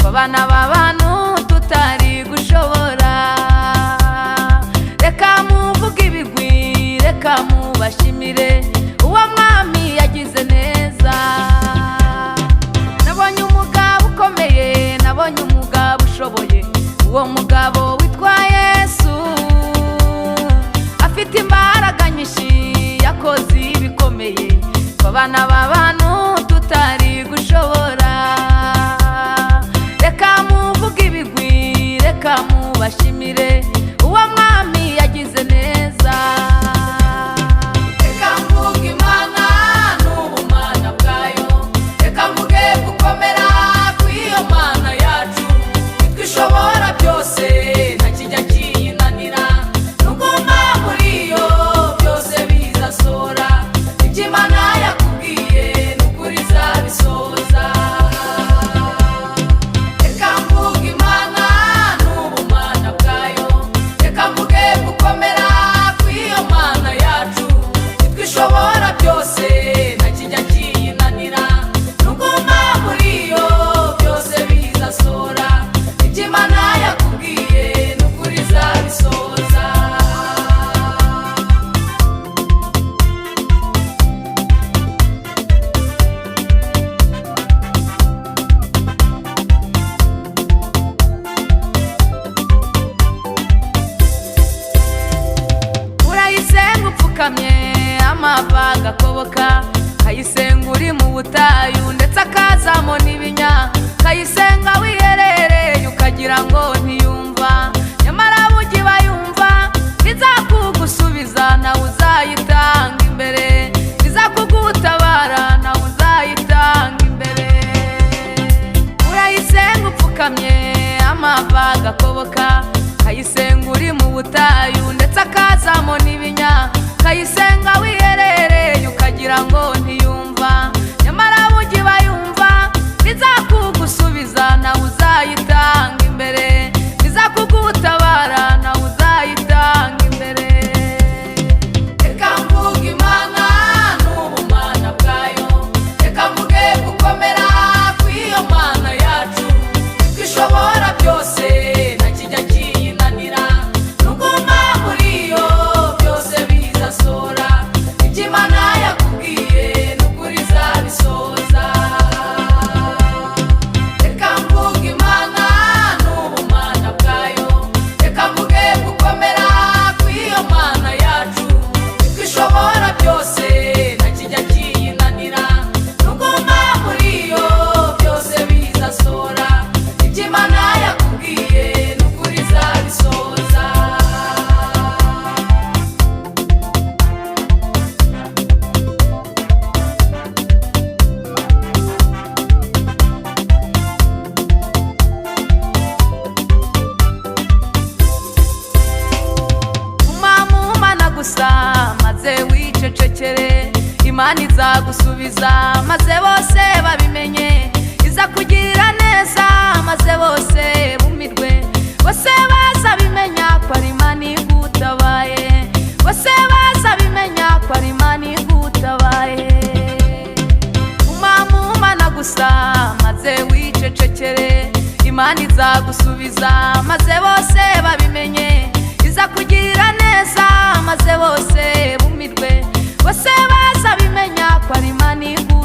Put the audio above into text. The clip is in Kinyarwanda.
abana b'abantu tutari gushobora. Reka muvuge ibigwi, reka mubashimire uwo mwami yagize neza. Nabonye umugabo ukomeye, nabonye umugabo ushoboye, uwo mugabo witwa Yesu. Afite imbaraga nyinshi, yakoze ibikomeye abana b'abantu tutari gushobora. Reka muvuge ibigwi, reka mubashimire uwo mwami yagize neza. Reka mvuge Imana n'ubumana bwayo, reka mvuge gukomera kw'iyo Mana yacu. Twishobora byose nta kijya kiyinanira, nuguma muri yo byose bizasora. Ibyo Imana yakubwiye n'ukuri izabisohoza. Reka mvuge Imana n'ubumana bwayo, reka mvuge gukomera kw'iyo Mana yacu. Twishobora byose nta kijya kiyinanira, nuguma muri yo byose bizasora. Ibyo Imana yakubwiye n'ukuri izabisohoza. Urayisenga upfukamye, amava agakoboka. Kayisenga uri mu butayu ndetse akazamo n'ibinya. Kayisenga wiherereye ukagira ngo ntiyumva, nyamara bugi bayumva. Izakugusubiza nawe uzayitanga imbere, izakugutabara nawe uzayitanga imbere. Urayisenga upfukamye, amava agakoboka. Kayisenga uri mu butayu ndetse akazamo n'ibinya. Kayisenga wiherereye ukagira ngo ntiyumva, nyamara bugi bayumva. Izakugusubiza nawe uzayitanga imbere, izakugutabara nawe uzayitanga imbere. Reka mvuge Imana n'ubumana bwayo, reka mvuge gukomera kw'iyo Mana yacu. Twishobora byose nta kijya kiyinanira, nuguma muri yo byose bizasora. Ibyo Imana yakubwiye n'ukuri izabisohoza. Reka mvuge Imana n'ubumana bwayo, reka mvuge gukomera kw'iyo Mana yacu. Twishobora byose nta kijya kiyinanira, nuguma muri yo byose bizasora. Ibyo Imana yakubwiye n'ukuri izabisohoza. Umamumana gusa maze wicecekere, Imana izagusubiza maze bose babimenye. Izakugirira neza maze bose bumirwe, bose bazabimenya ko ari Imana igutabaye. Bose bazabimenya ko ari Imana igutabaye. Umamumana gusa maze wicecekere, Imana izagusubiza maze bose babimenye. Izakugirira neza maze bose bumirwe, bose bazabimenya ko ari Imana igutabaye.